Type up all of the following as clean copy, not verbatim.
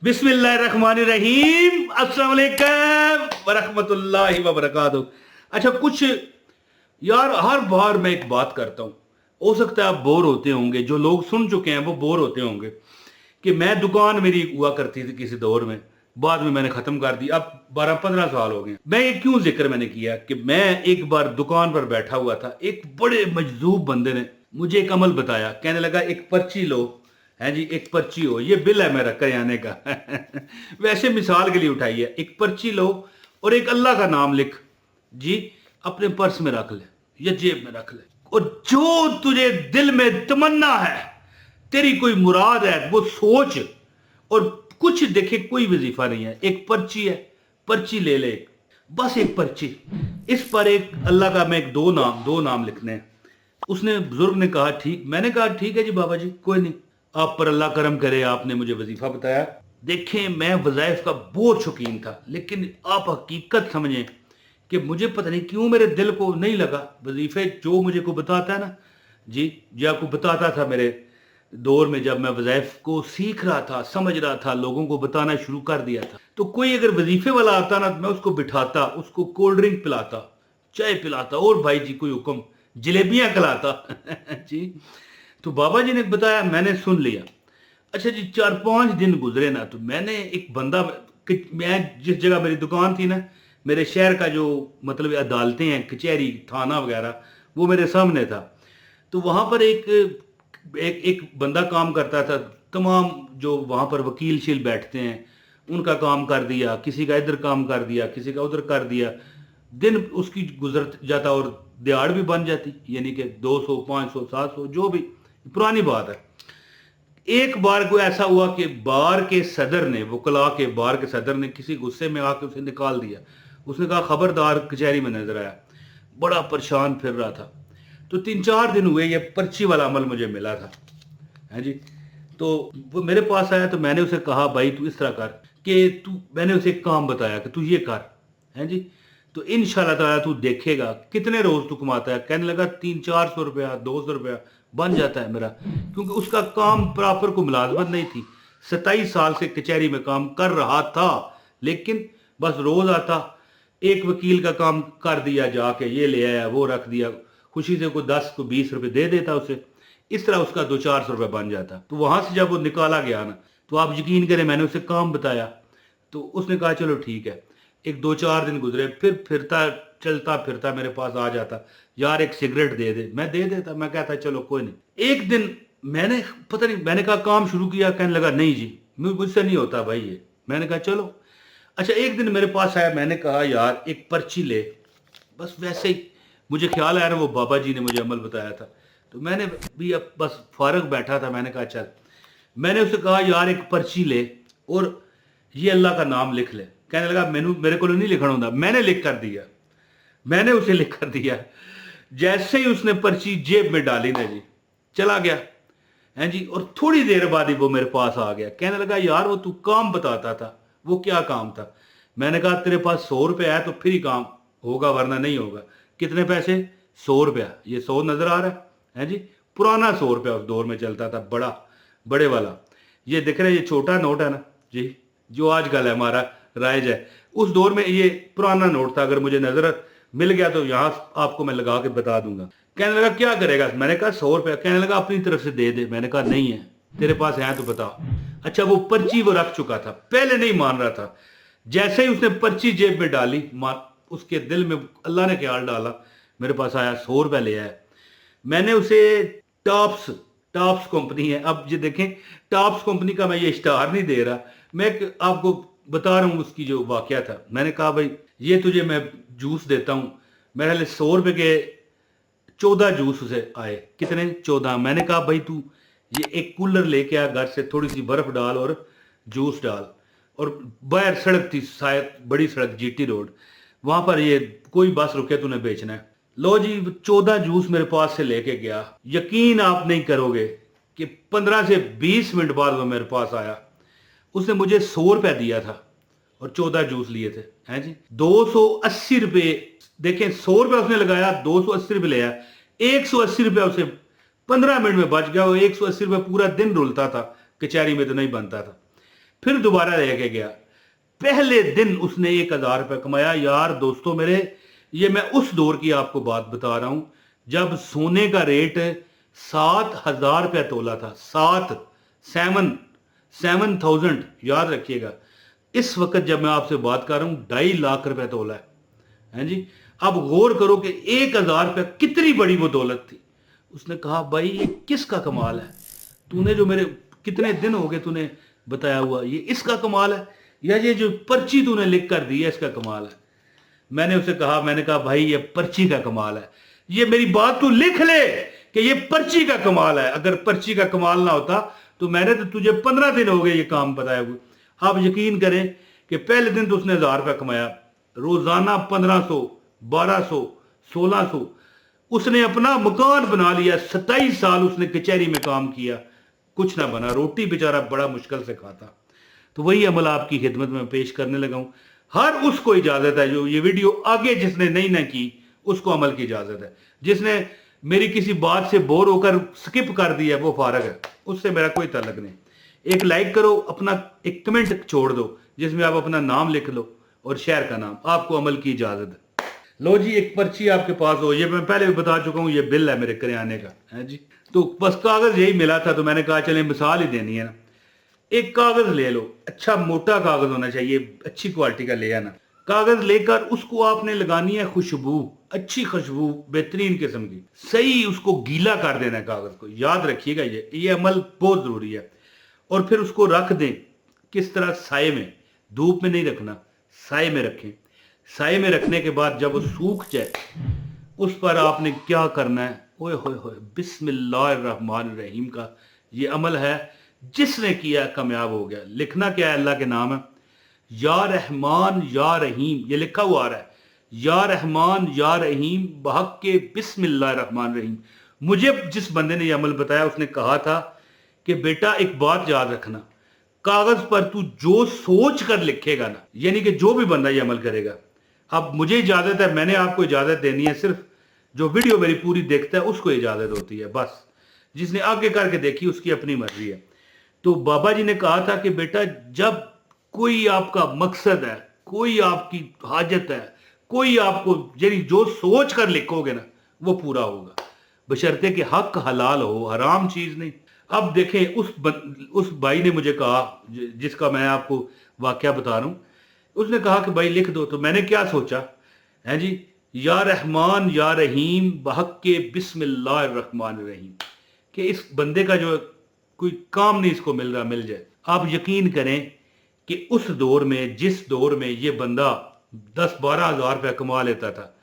बिस्मिल्लाहिर्रहमानिर्रहीम, अस्सलाम वालेकुम वरहमतुल्लाहि वबरकातुहू। अच्छा, कुछ यार हर बार मैं एक बात करता हूँ, हो सकता है आप बोर होते होंगे, जो लोग सुन चुके हैं वो बोर होते होंगे कि मैं दुकान मेरी हुआ करती थी किसी दौर में, बाद में मैंने ख़त्म कर दी। अब 12-15 साल हो गए। मैं ये क्यों जिक्र मैंने किया कि मैं एक बार दुकान पर बैठा हुआ था, एक बड़े मजदूब बंदे ने मुझे एक अमल बताया। कहने लगा एक पर्ची लो, है जी, एक पर्ची हो, ये बिल है मेरा करियाने का वैसे मिसाल के लिए उठाई है। एक पर्ची लो और एक अल्लाह का नाम लिख जी, अपने पर्स में रख ले या जेब में रख ले, और जो तुझे दिल में तमन्ना है, तेरी कोई मुराद है, वो सोच। और कुछ देखे, कोई वजीफा नहीं है, एक पर्ची है, पर्ची ले ले, बस एक पर्ची। इस पर एक अल्लाह का मैं एक दो नाम लिखने हैं। उसने बुजुर्ग ने कहा ठीक। मैंने कहा ठीक है जी बाबा जी, कोई नहीं, आप पर अल्लाह करम करे, आपने मुझे वजीफा बताया। देखें, मैं वज़ाइफ का बहुत शौकीन था, लेकिन आप हकीकत समझें कि मुझे पता नहीं क्यों मेरे दिल को नहीं लगा वजीफे। जो मुझे को बताता है ना जी, जो आपको बताता था मेरे दौर में, जब मैं वज़ाइफ को सीख रहा था, समझ रहा था, लोगों को बताना शुरू कर दिया था, तो कोई अगर वजीफे वाला आता ना, तो मैं उसको बिठाता, उसको कोल्ड ड्रिंक पिलाता, चाय पिलाता, और भाई जी कोई हुक्म, जलेबियां खिलाता जी। तो बाबा जी ने बताया, मैंने सुन लिया। अच्छा जी, 4-5 दिन गुजरे ना, तो मैंने एक बंदा, मैं जिस जगह मेरी दुकान थी ना, मेरे शहर का जो मतलब अदालतें हैं, कचहरी, थाना वगैरह, वो मेरे सामने था। तो वहाँ पर एक बंदा काम करता था। तमाम जो वहाँ पर वकील शील बैठते हैं, उनका काम कर दिया, किसी का इधर काम कर दिया, किसी का उधर कर दिया। दिन उसकी गुजर जाता और दिहाड़ भी बन जाती, यानी कि 200, 500, 700, जो भी, पुरानी बात है। एक बार को ऐसा हुआ कि बार के सदर ने, वकला के बार के सदर ने किसी गुस्से में आके उसे निकाल दिया। उसने कहा खबरदार कचहरी में नजर आया। बड़ा परेशान फिर रहा था। तो 3-4 दिन हुए, ये पर्ची वाला अमल मुझे मिला था, है जी। तो वो मेरे पास आया, तो मैंने उसे कहा भाई तू इस तरह कर कि तू, मैंने उसे एक काम बताया कि तू ये कर, है जी, तो इंशाल्लाह ताला तू देखेगा कितने रोज तू कमाता है। कहने लगा 300-400 रुपया, 200 रुपया बन जाता है मेरा, क्योंकि उसका काम प्रॉपर को मुलाजमत नहीं थी। 27 साल से कचहरी में काम कर रहा था, लेकिन बस रोज आता, एक वकील का काम कर दिया, जाके ये ले आया, वो रख दिया, खुशी से कोई 10 को 20 रुपए दे देता उसे। इस तरह उसका 200-400 रुपये बन जाता। तो वहां से जब वो निकाला गया ना, तो आप यकीन करें, मैंने उसे काम बताया, तो उसने कहा चलो ठीक है। एक 2-4 दिन गुजरे, फिर फिरता चलता फिरता मेरे पास आ जाता, यार एक सिगरेट दे दे, मैं दे देता। मैं कहता चलो कोई नहीं। एक दिन मैंने, पता नहीं, मैंने कहा काम शुरू किया, कहने लगा नहीं जी, मुझसे नहीं होता भाई ये। मैंने कहा चलो। अच्छा, एक दिन मेरे पास आया, मैंने कहा यार एक पर्ची ले, बस वैसे ही मुझे ख्याल आया ना, वो बाबा जी ने मुझे अमल बताया था, तो मैंने भी अब बस फारग बैठा था, मैंने कहा चल। मैंने उसे कहा यार एक पर्ची ले और ये अल्लाह का नाम लिख ले। कहने लगा मैनू, मेरे को नहीं लिखना होता। मैंने लिख कर दिया, मैंने उसे लिख कर दिया। जैसे ही उसने पर्ची जेब में डाली ना जी, चला गया, है जी। और थोड़ी देर बाद ही वो मेरे पास आ गया, कहने लगा यार वो तू काम बताता था, वो क्या काम था। मैंने कहा तेरे पास 100 रुपया है तो फिर ही काम होगा, वरना नहीं होगा। कितने पैसे? 100 रुपया। ये 100 नजर आ रहा है जी, पुराना 100 रुपया उस दौर में चलता था, बड़ा, बड़े वाला। ये दिख रहा है, ये छोटा नोट है ना जी, जो आजकल है हमारा राइज है। उस दौर में ये पुराना नोट था, अगर मुझे नजर मिल गया तो यहां आपको मैं लगा के बता दूंगा। कहने लगा क्या करेगा? मैंने कहा 100 रुपया। कहने लगा अपनी तरफ से दे दे। मैंने कहा नहीं है, तेरे पास है तो बता। अच्छा, वो पर्ची वो रख चुका था, पहले नहीं मान रहा था। जैसे ही उसने पर्ची जेब में डाली, उसके दिल में अल्लाह ने ख्याल डाला, मेरे पास आया, 100 रुपया ले आया। मैंने उसे टॉप्स टॉप्स कंपनी है, अब ये देखें, टॉप्स कंपनी का मैं ये इश्तहार नहीं दे रहा, मैं आपको बता रहा हूँ उसकी जो वाकया था। मैंने कहा भाई ये तुझे मैं जूस देता हूँ। मेरे लिए 100 रुपये के 14 जूस उसे आए। कितने? 14। मैंने कहा भाई तू ये एक कूलर लेके आ घर से, थोड़ी सी बर्फ डाल और जूस डाल, और बाहर सड़क थी, शायद बड़ी सड़क, जीटी रोड, वहां पर ये कोई बस रुके, तूने बेचना है। लो जी, 14 जूस मेरे पास से लेके गया। यकीन आप नहीं करोगे कि 15 से 20 मिनट बाद वो मेरे पास आया। उसने मुझे 100 रुपया दिया था और 14 जूस लिए थे, हैं जी। 280 रुपये, देखें, 100 रुपया उसने लगाया, 280 रुपये ले आया। 180 रुपया उसे 15 मिनट में बच गया। वो 180 रुपये पूरा दिन रुलता था, कचहरी में तो नहीं बनता था। फिर दोबारा लेके गया। पहले दिन उसने 1,000 रुपये कमाया। यार दोस्तों मेरे, ये मैं उस दौर की आपको बात बता रहा हूं जब सोने का रेट 7,000 रुपया तोला था। 7,000, याद रखिएगा। इस वक्त जब मैं आपसे बात कर रहा हूं 2.5 लाख रुपया तोला है जी। अब गौर करो कि 1,000 रुपया कितनी बड़ी वो दौलत थी। उसने कहा भाई ये किसका कमाल है, तूने जो मेरे कितने दिन हो गए तूने बताया हुआ, ये इसका कमाल है या ये जो पर्ची तूने लिख कर दी है इसका कमाल है। मैंने कहा भाई ये पर्ची का कमाल है, ये मेरी बात तू लिख ले कि ये पर्ची का कमाल है। अगर पर्ची का कमाल ना होता तो मैंने तो तुझे 15 दिन हो गए ये काम बताया हुए। आप यकीन करें कि पहले दिन तो उसने 1,000 रुपया कमाया, रोजाना 1,500, 1,200, 1,600। उसने अपना मकान बना लिया। 27 साल उसने कचहरी में काम किया, कुछ ना बना, रोटी बेचारा बड़ा मुश्किल से खाता। तो वही अमल आपकी खिदमत में पेश करने लगा हूं। हर उसको इजाजत है जो ये वीडियो आगे जिसने नहीं ना की उसको अमल की इजाजत है। जिसने मेरी किसी बात से बोर होकर स्किप कर दिया वो फारग है, उससे मेरा कोई ताल्लुक नहीं। एक लाइक करो, अपना एक कमेंट छोड़ दो जिसमें आप अपना नाम लिख लो और शहर का नाम, आपको अमल की इजाजत है। लो जी, एक पर्ची आपके पास हो, ये मैं पहले भी बता चुका हूं, ये बिल है मेरे करियाने का है जी। तो बस कागज यही मिला था तो मैंने कहा चले मिसाल ही देनी है ना। एक कागज ले लो, अच्छा मोटा कागज होना चाहिए, अच्छी क्वालिटी का ले आना। कागज लेकर उसको आपने लगानी है खुशबू, अच्छी खुशबू, बेहतरीन किस्म की। सही उसको गीला कर देना है कागज को। याद रखिएगा ये अमल बहुत जरूरी है। और फिर उसको रख दें किस तरह, साए में, धूप में नहीं रखना, साए में रखें। साए में रखने के बाद जब वो सूख जाए उस पर आपने क्या करना है, ओए होए होए, बिस्मिल्लाहिर्रहमानिर्रहीम का ये अमल है। जिसने किया कामयाब हो गया। लिखना क्या है, अल्लाह के नाम है, या रहमान या रहीम, ये लिखा हुआ आ रहा है, या रहमान या रहीम बहक के बिस्मिल्लाहिर्रहमानिर्रहीम। मुझे जिस बंदे ने ये अमल बताया उसने कहा था कि बेटा एक बात याद रखना, कागज पर तू जो सोच कर लिखेगा ना, यानी कि जो भी बंदा ये अमल करेगा। अब मुझे इजाजत है, मैंने आपको इजाजत देनी है, सिर्फ जो वीडियो मेरी पूरी देखता है उसको इजाजत होती है बस। जिसने आगे करके देखी उसकी अपनी मर्जी है। तो बाबा जी ने कहा था कि बेटा जब कोई आपका मकसद है, कोई आपकी हाजत है, कोई आपको यानी जो सोच कर लिखोगे ना वो पूरा होगा, बशर्ते कि हक हलाल हो, हराम चीज नहीं। अब देखें उस भाई ने मुझे कहा, जिसका मैं आपको वाकया बता रहा हूं, उसने कहा कि भाई लिख दो। तो मैंने क्या सोचा है जी, या रहमान या रहीम बहक के बिस्मिल्लाहिर्रहमानिर्रहीम, कि इस बंदे का जो कोई काम नहीं इसको मिल रहा मिल जाए। आप यकीन करें कि उस दौर में, जिस दौर में ये बंदा 10-12 हज़ार रुपया कमा लेता था,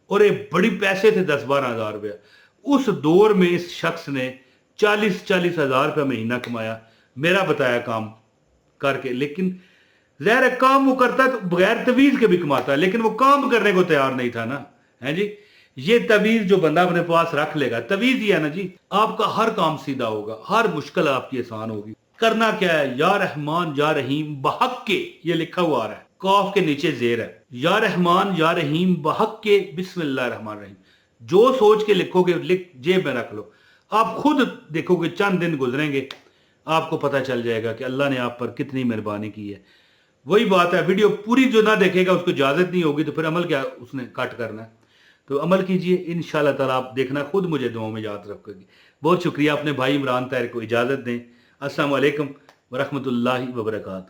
और ये बड़ी पैसे थे 10-12 हज़ार रुपया, उस दौर में इस शख्स ने 40-40 हज़ार रुपया महीना कमाया मेरा बताया काम करके। लेकिन ज़ाहिर है काम वो करता है तो बगैर तवीज़ के भी कमाता है, लेकिन वो काम करने को तैयार नहीं था ना, है जी। ये तवीज़ जो बंदा अपने पास रख लेगा, तवीज़ ही है ना जी, आपका हर काम सीधा होगा, हर मुश्किल आपकी आसान होगी। करना क्या है, या रहमान या रहीम बहक के, ये लिखा हुआ आ रहा है, काफ के नीचे जेर है, या रहमान या रहीम बहक के बिस्मिल्लाहिर्रहमानिर्रहीम। जो सोच के लिखोगे लिख जेब में रख लो। आप खुद देखोगे, चंद दिन गुजरेंगे आपको पता चल जाएगा कि अल्लाह ने आप पर कितनी मेहरबानी की है। वही बात है, वीडियो पूरी जो ना देखेगा उसको इजाजत नहीं होगी तो फिर अमल क्या उसने कट करना है। तो अमल कीजिए, इंशाल्लाह ताला आप देखना, खुद मुझे दुआओं में याद रखोगे। बहुत शुक्रिया। अपने भाई इमरान ताहिर को इजाजत दें। अस्सलाम वालेकुम व रहमतुल्लाहि व बरकातहू।